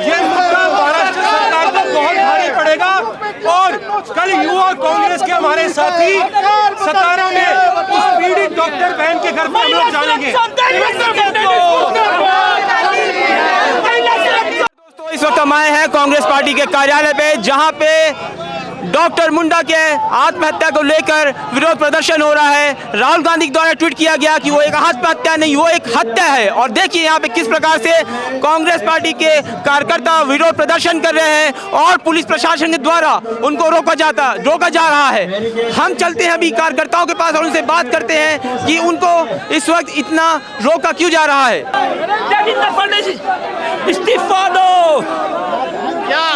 ये मुद्दा महाराष्ट्र सरकार को बहुत भारी पड़ेगा। और कल युवा कांग्रेस के हमारे साथी सतारा में उस पीड़ित डॉक्टर बहन के घर पर हम लोग जाएंगे। दोस्तों, इस वक्त हम आए हैं कांग्रेस पार्टी के कार्यालय पे, जहां पे डॉक्टर मुंडा के आत्महत्या को लेकर विरोध प्रदर्शन हो रहा है। राहुल गांधी के द्वारा ट्वीट किया गया कि वो एक आत्महत्या नहीं, वो एक हत्या है। और देखिए यहाँ पे किस प्रकार से कांग्रेस पार्टी के कार्यकर्ता विरोध प्रदर्शन कर रहे हैं और पुलिस प्रशासन के द्वारा उनको रोका जा रहा है। हम चलते हैं अभी कार्यकर्ताओं के पास और उनसे बात करते हैं कि उनको इस वक्त इतना रोका क्यों जा रहा है। इस्तीफा दो।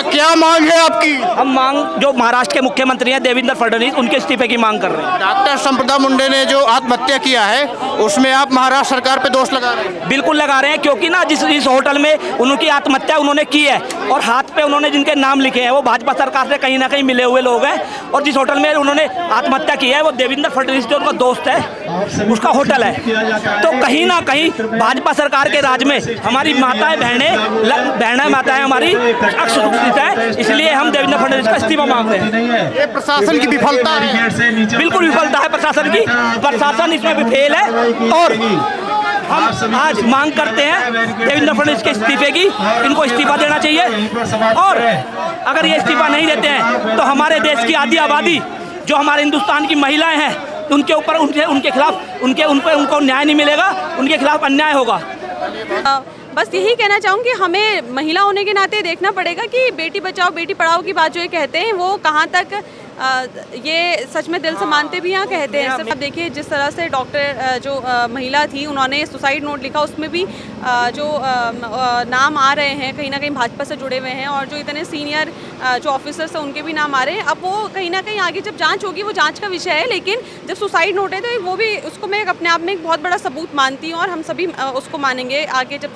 क्या मांग है आपकी? हम मांग जो महाराष्ट्र के मुख्यमंत्री हैं देवेंद्र फडणवीस, उनके इस्तीफे की मांग कर रहे हैं। डॉक्टर संपदा मुंडे ने जो आत्महत्या किया है उसमें आप महाराष्ट्र सरकार पे दोष लगा रहे हैं? बिल्कुल लगा रहे हैं, क्योंकि ना जिस होटल में उनकी आत्महत्या उन्होंने की है और हाथ पे उन्होंने जिनके नाम लिखे हैं वो भाजपा सरकार से कहीं ना कहीं मिले हुए लोग हैं। और जिस होटल में उन्होंने आत्महत्या की है वो देवेंद्र फडणवीस जो उनका दोस्त है, उसका होटल है। तो कहीं ना कहीं भाजपा सरकार के राज में हमारी माताएं बहनें माताएं हमारी सुरक्षित है, इसलिए हम देवेंद्र फडणवीस का इस्तीफा मांग रहे हैं। ये प्रशासन की विफलता है। बिल्कुल विफलता है प्रशासन की, प्रशासन इसमें भी फेल है। और हम आज मांग करते हैं देवेंद्र फडणवीस के इस्तीफे की, इनको इस्तीफा देना चाहिए। और अगर ये इस्तीफा नहीं देते हैं तो हमारे देश की आधी आबादी जो हमारे हिंदुस्तान की महिलाएं हैं उनके ऊपर उनके खिलाफ उनको न्याय नहीं मिलेगा, उनके खिलाफ अन्याय होगा। बस यही कहना चाहूँगी, हमें महिला होने के नाते देखना पड़ेगा कि बेटी बचाओ बेटी पढ़ाओ की बात जो ये कहते हैं वो कहाँ तक ये सच में दिल से मानते भी हैं, कहते हैं। सिर्फ देखिए जिस तरह से डॉक्टर जो महिला थी उन्होंने सुसाइड नोट लिखा, उसमें भी जो नाम आ रहे हैं कहीं ना कहीं भाजपा से जुड़े हुए हैं और जो इतने सीनियर जो ऑफिसर्स हैं उनके भी नाम आ रहे हैं। अब वो कहीं ना कहीं आगे जब जांच होगी वो जांच का विषय है, लेकिन जब सुसाइड नोट है तो वो भी उसको मैं अपने आप में एक बहुत बड़ा सबूत मानती हूँ और हम सभी उसको मानेंगे आगे जब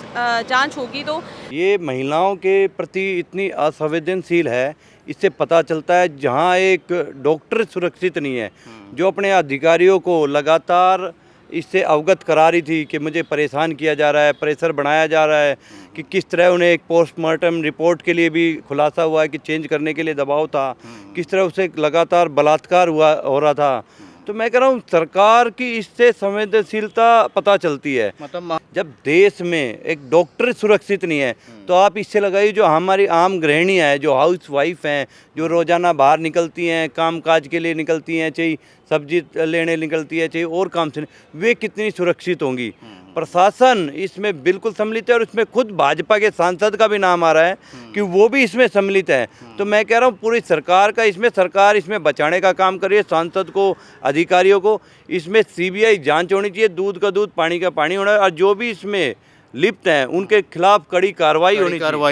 जाँच होगी। तो ये महिलाओं के प्रति इतनी असंवेदनशील है, इससे पता चलता है जहाँ एक डॉक्टर सुरक्षित नहीं है, जो अपने अधिकारियों को लगातार इससे अवगत करा रही थी कि मुझे परेशान किया जा रहा है, प्रेशर बढ़ाया जा रहा है, कि किस तरह उन्हें एक पोस्टमार्टम रिपोर्ट के लिए भी खुलासा हुआ है कि चेंज करने के लिए दबाव था, किस तरह उसे लगातार बलात्कार हो रहा था। तो मैं कह रहा हूँ सरकार की इससे संवेदनशीलता पता चलती है। मतलब जब देश में एक डॉक्टर सुरक्षित नहीं है तो आप इससे लगाइए जो हमारी आम गृहिणियाँ हैं, जो हाउस वाइफ हैं, जो रोज़ाना बाहर निकलती हैं, काम काज के लिए निकलती हैं, चाहे सब्जी लेने निकलती है, चाहे और काम से, वे कितनी सुरक्षित होंगी। प्रशासन इसमें बिल्कुल सम्मिलित है और इसमें खुद भाजपा के सांसद का भी नाम आ रहा है कि वो भी इसमें सम्मिलित है। तो मैं कह रहा हूँ पूरी सरकार का सरकार इसमें बचाने का काम करिए, सांसद को, अधिकारियों को। इसमें सीबीआई जांच होनी चाहिए, दूध का दूध पानी का पानी होना है, और जो भी इसमें लिप्त हैं उनके खिलाफ कड़ी कार्रवाई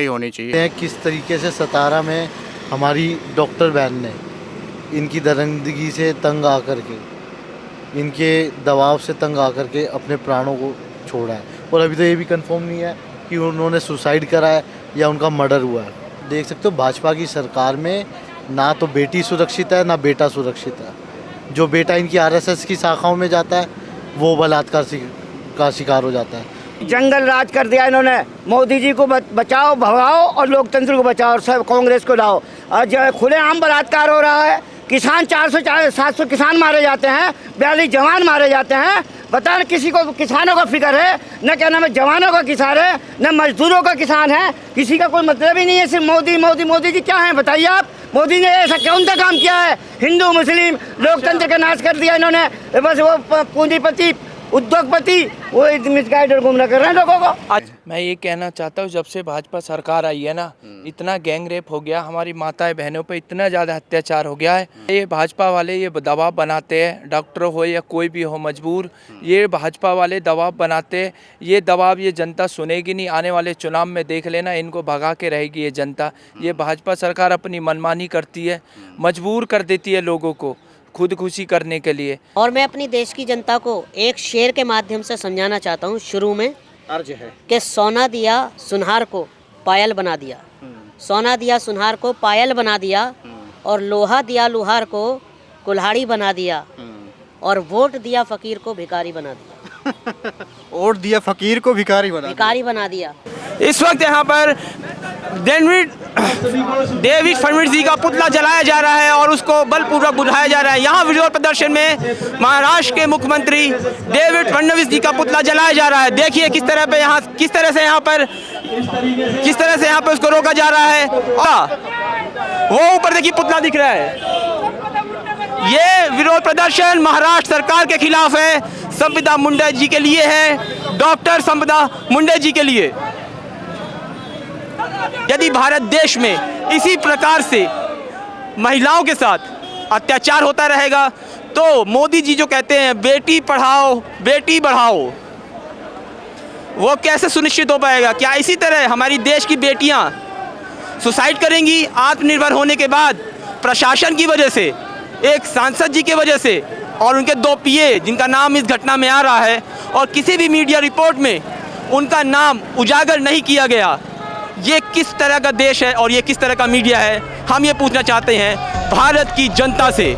होनी चाहिए। किस तरीके से सतारा में हमारी डॉक्टर बहन ने इनकी दरिंदगी से तंग आकर के, इनके दबाव से तंग आकर के अपने प्राणों को छोड़ा है। और अभी तो ये भी कंफर्म नहीं है कि उन्होंने सुसाइड करा है या उनका मर्डर हुआ है। देख सकते हो भाजपा की सरकार में ना तो बेटी सुरक्षित है ना बेटा सुरक्षित है। जो बेटा इनकी आरएसएस की शाखाओं में जाता है वो बलात्कार का शिकार हो जाता है। जंगल राज कर दिया इन्होंने। मोदी जी को बचाओ भगाओ और लोकतंत्र को बचाओ और सब कांग्रेस को लाओ। आज खुलेआम बलात्कार हो रहा है। किसान 400-700 किसान मारे जाते हैं, 42 जवान मारे जाते हैं। बता किसी को किसानों का फिक्र है न, क्या नाम है, जवानों का किसान है न, मजदूरों का किसान है। किसी का कोई मतलब ही नहीं है। सिर्फ मोदी मोदी मोदी जी क्या है बताइए आप। मोदी ने ऐसा कौन सा काम किया है? हिंदू मुस्लिम लोकतंत्र का नाश कर दिया इन्होंने। बस वो पूंजीपति उद्योगपति वो मिसगाइड और गुमराह कर रहे हैं लोगों को। आज मैं ये कहना चाहता हूँ, जब से भाजपा सरकार आई है ना, इतना गैंग रेप हो गया, हमारी माताएं बहनों पे इतना ज़्यादा अत्याचार हो गया है। ये भाजपा वाले ये दबाव बनाते हैं, डॉक्टर हो या कोई भी हो मजबूर, ये भाजपा वाले दबाव बनाते हैं। ये दबाव ये जनता सुनेगी नहीं। आने वाले चुनाव में देख लेना, इनको भगा के रहेगी ये जनता। ये भाजपा सरकार अपनी मनमानी करती है, मजबूर कर देती है लोगों को खुदकुशी करने के लिए। और मैं अपनी देश की जनता को एक शेर के माध्यम से समझाना चाहता हूँ। शुरू में अर्ज है कि सोना दिया सुनहार को पायल बना दिया, सोना दिया सुनहार को पायल बना दिया, और लोहा दिया लुहार को कुल्हाड़ी बना दिया, और वोट दिया फकीर को भिखारी बना दिया। वोट दिया फकीर को भिखारी बना दिया। भिखारी बना दिया। इस वक्त यहाँ पर डेविड फडणवीस जी का पुतला जलाया जा रहा है और उसको बलपूर्वक बुझाया जा रहा है। यहाँ विरोध प्रदर्शन में महाराष्ट्र के मुख्यमंत्री डेविड फडणवीस जी का पुतला जलाया जा रहा है। देखिए किस तरह से यहाँ पर उसको रोका जा रहा है। वो ऊपर देखिए पुतला दिख रहा है। ये विरोध प्रदर्शन महाराष्ट्र सरकार के खिलाफ है, संविदा मुंडा जी के लिए है, डॉक्टर संविदा मुंडा जी के लिए। यदि भारत देश में इसी प्रकार से महिलाओं के साथ अत्याचार होता रहेगा तो मोदी जी जो कहते हैं बेटी पढ़ाओ बेटी बढ़ाओ, वो कैसे सुनिश्चित हो पाएगा? क्या इसी तरह हमारी देश की बेटियां सुसाइड करेंगी आत्मनिर्भर होने के बाद? प्रशासन की वजह से, एक सांसद जी की वजह से और उनके 2 पीए जिनका नाम इस घटना में आ रहा है और किसी भी मीडिया रिपोर्ट में उनका नाम उजागर नहीं किया गया। ये किस तरह का देश है और ये किस तरह का मीडिया है? हम ये पूछना चाहते हैं भारत की जनता से।